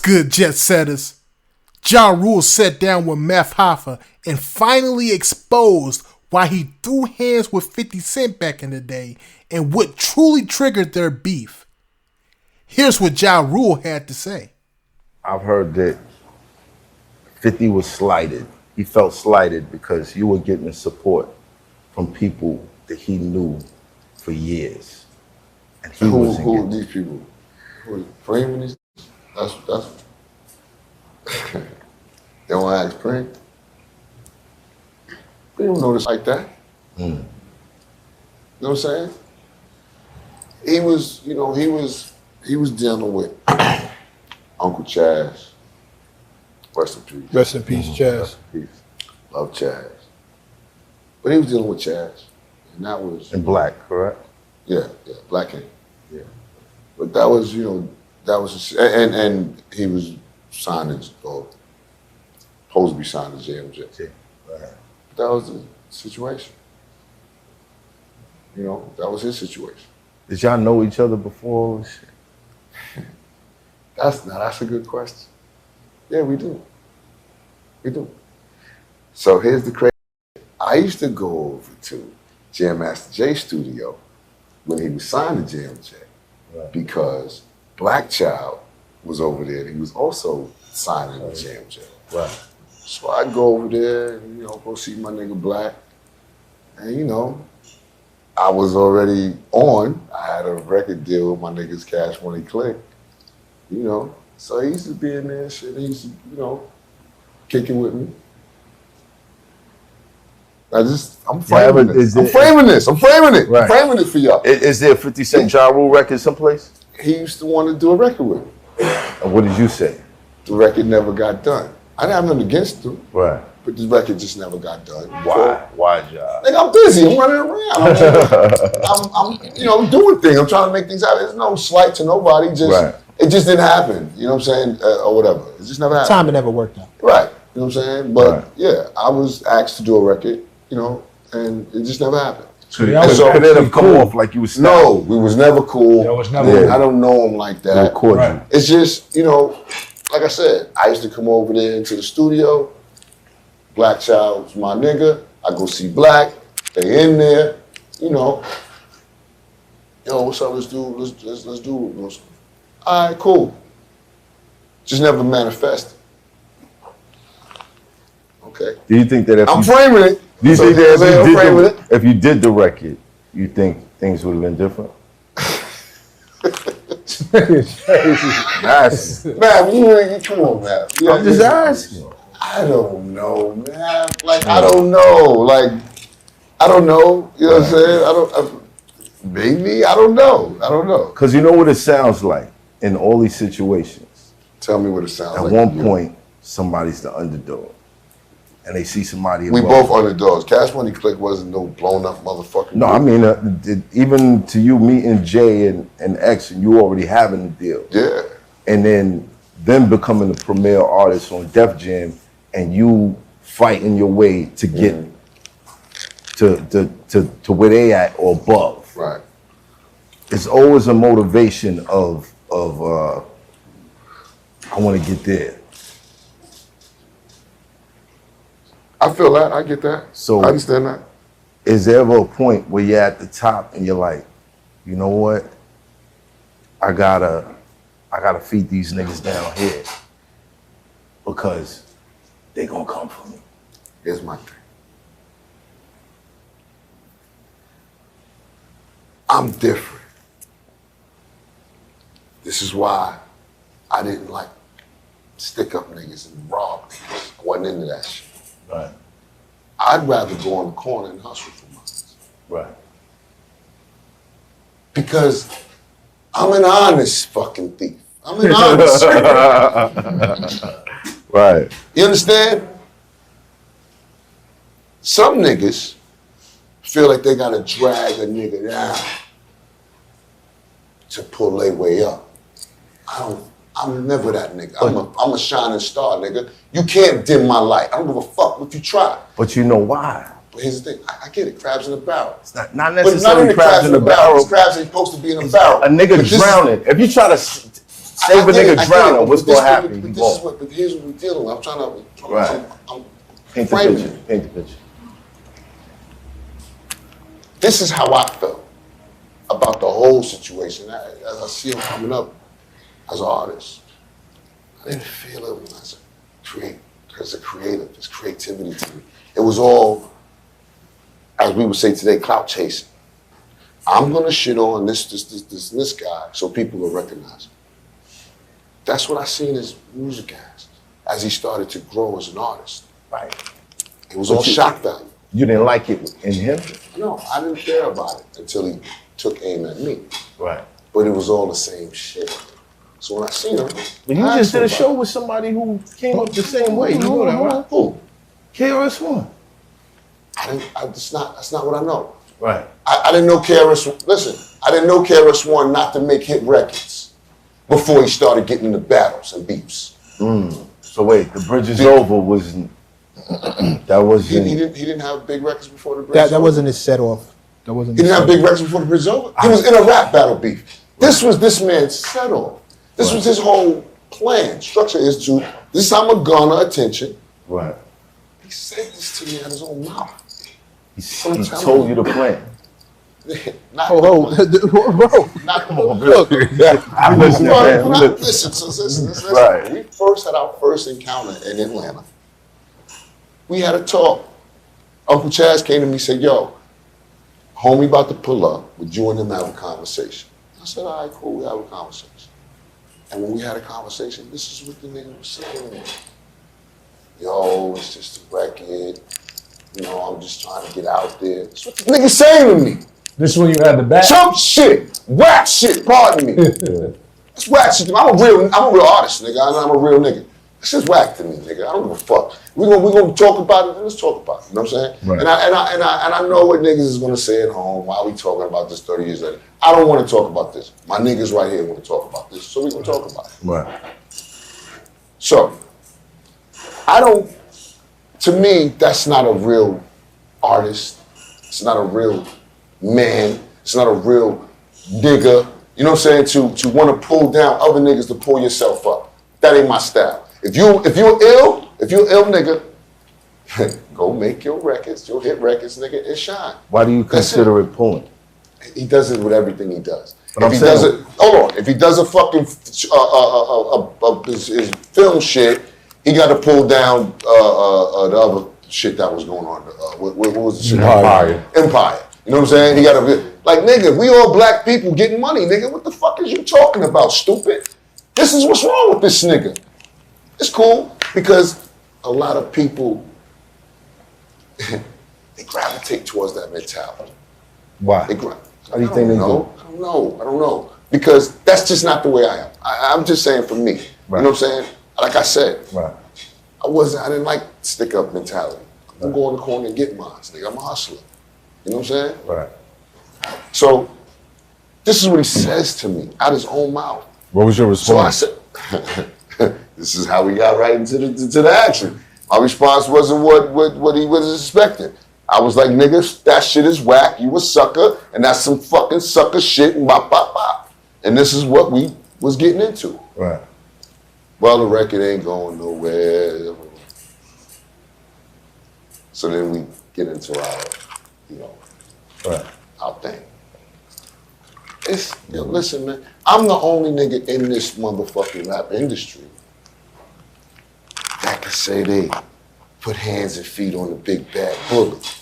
good, jet setters? Ja Rule sat down with Meth Hoffa and finally exposed why he threw hands with 50 Cent back in the day and what truly triggered their beef. Here's what Ja Rule had to say. I've heard that 50 was slighted. He felt slighted because you were getting support from people that he knew for years. And he who are these people? Who are framing these? That's they don't ask Prank. They don't know this like that. You know what I'm saying? He was dealing with Uncle Chaz. Rest in peace. Rest in peace, Chaz. Rest in peace. Love Chaz. But he was dealing with Chaz. And that was... And Black, correct? Yeah, Black King. Yeah. But that was, and he was signed or supposed to be signed to JMJ. Yeah. Right. That was the situation. That was his situation. Did y'all know each other before all this shit? That's a good question. Yeah, we do. We do. So here's the crazy. I used to go over to Jam Master Jay's studio when he was signed to JMJ, right, because Black Child was over there and he was also signing to JMJ. Right. So I'd go over there and, go see my nigga Black. And, I was already on. I had a record deal with my niggas Cash Money Click. So he used to be in there and shit. He used to, kick it with me. I'm framing this. I'm framing it. Right. I'm framing it for y'all. Is there a 50 Cent Ja Rule record someplace? He used to want to do a record with me. And what did you say? The record never got done. I didn't have nothing against him. Right. But this record just never got done. Why? Why, Ja? Like, I'm busy. I'm running around. I'm doing things. I'm trying to make things happen. There's no slight to nobody. It just didn't happen. You know what I'm saying? Or whatever. It just never happened. Timing never worked out. Right. You know what I'm saying? But yeah, I was asked to do a record, and it just never happened. So it didn't come off like you was stopped. No, we was never cool. It was never. I don't know him like that. Right. It's just, like I said, I used to come over there into the studio. Black Child was my nigga. I go see Black. They in there. What's up? Let's do. All right, cool. Just never manifested. Okay. Do you think that I'm framing it? Do you think that if you did the record, you think things would have been different? Nice. Man, come on, man. I'm just asking. I don't know, man. I don't know. I don't know. You know what I'm saying? Maybe. I don't know. Because you know what it sounds like in all these situations. Tell me what it sounds like. At one point, somebody's the underdog. And they see somebody. We both underdogs. Cash Money Click wasn't no blown up motherfucker. No, I mean, even to you meeting Jay and X and you already having the deal. Yeah. And then them becoming the premier artist on Def Jam and you fighting your way to get to where they at or above. Right. It's always a motivation of I want to get there. I feel that. I get that. So I understand that. Is there ever a point where you're at the top and you're like, you know what? I gotta feed these niggas down here because they gonna come for me. Here's my thing. I'm different. This is why I didn't stick up niggas and rob niggas. I wasn't into that shit. Right. I'd rather go on the corner and hustle for mine. Right. Because I'm an honest fucking thief. I'm an honest. Right. You understand? Some niggas feel like they gotta drag a nigga down to pull their way up. I'm never that nigga. I'm a shining star, nigga. You can't dim my light. I don't give a fuck what you try. But you know why? But here's the thing. I get it. Crabs in a barrel. It's not necessarily crabs in a barrel. Crabs ain't supposed to be in a barrel. A nigga drowning. If you try to Say if a nigga drown, what's gonna happen? But here's what we're dealing with. I'm trying to. Right. I'm paint the picture. Paint the picture. This is how I felt about the whole situation. As I see him coming up as an artist, I didn't feel it as a creative. It's creativity to me. It was all, as we would say today, clout chasing. I'm gonna shit on this guy so people will recognize him. That's what I seen his music as he started to grow as an artist. Right. It was all shock value. You didn't like it in him? No, I didn't care about it until he took aim at me. Right. But it was all the same shit. So when I seen him, but you just did a show with somebody who came up the same way. You know that, right? Who? KRS-One. That's not what I know. Right. I didn't know KRS. Listen, I didn't know KRS-One not to make hit records before he started getting into battles and beefs. So wait, The Bridge Is Over wasn't. That wasn't. He didn't have big records before The Bridge Is Over. That wasn't his set off. That wasn't. He didn't have big records before The Bridge Is Over. He was in a rap battle beef. This was this man's set off. This was his whole plan. Structure is to. This is how I'm gonna garner attention. Right. He said this to me out his own mouth. He told you the plan. Not Bro. Not Look. I listen, man. Listen. Right. When we first had our first encounter in Atlanta, we had a talk. Uncle Chaz came to me and said, yo, homie about to pull up. Would you and him have a conversation? I said, all right, cool, we have a conversation. And when we had a conversation, this is what the nigga was saying. Yo, it's just a record. You know, I'm just trying to get out there. That's what the nigga saying to me. This is when you had the back. Chump shit, whack shit, pardon me. It's whack shit. I'm a real artist, nigga. I'm a real nigga. This is whack to me, nigga. I don't give a fuck. We're gonna talk about it, then let's talk about it. You know what I'm saying? Right. And I know what niggas is gonna say at home. Why we talking about this 30 years later? I don't want to talk about this. My niggas right here want to talk about this, so we gonna talk about it. Right. So, to me, that's not a real artist. It's not a real man. It's not a real nigga. You know what I'm saying? To want to pull down other niggas to pull yourself up. That ain't my style. If you're ill nigga, go make your records, your hit records, nigga, and shine. Why do you consider it pulling? He does it with everything he does. But If he does a fucking his film shit, he got to pull down the other shit that was going on. What was the shit? Empire. You know what I'm saying? He got to be like, nigga, we all black people getting money, nigga. What the fuck is you talking about, stupid? This is what's wrong with this nigga. It's cool because a lot of people they gravitate towards that mentality. Why? How do you think they do? I don't know. Because that's just not the way I am. I'm just saying for me. Right. You know what I'm saying? Like I said, Right. I didn't like stick up mentality. I'm going to the corner and get mine, nigga. I'm a hustler. You know what I'm saying? Right. So this is what he says to me out his own mouth. What was your response? So I said, this is how we got right into the action. My response wasn't what he was expecting. I was like, nigga, that shit is whack. You a sucker, and that's some fucking sucker shit, and bop, bop, bop. And this is what we was getting into. Right. Well, the record ain't going nowhere. So then we get into our thing. Listen, man, I'm the only nigga in this motherfucking rap industry that can say they put hands and feet on the big bad bullet.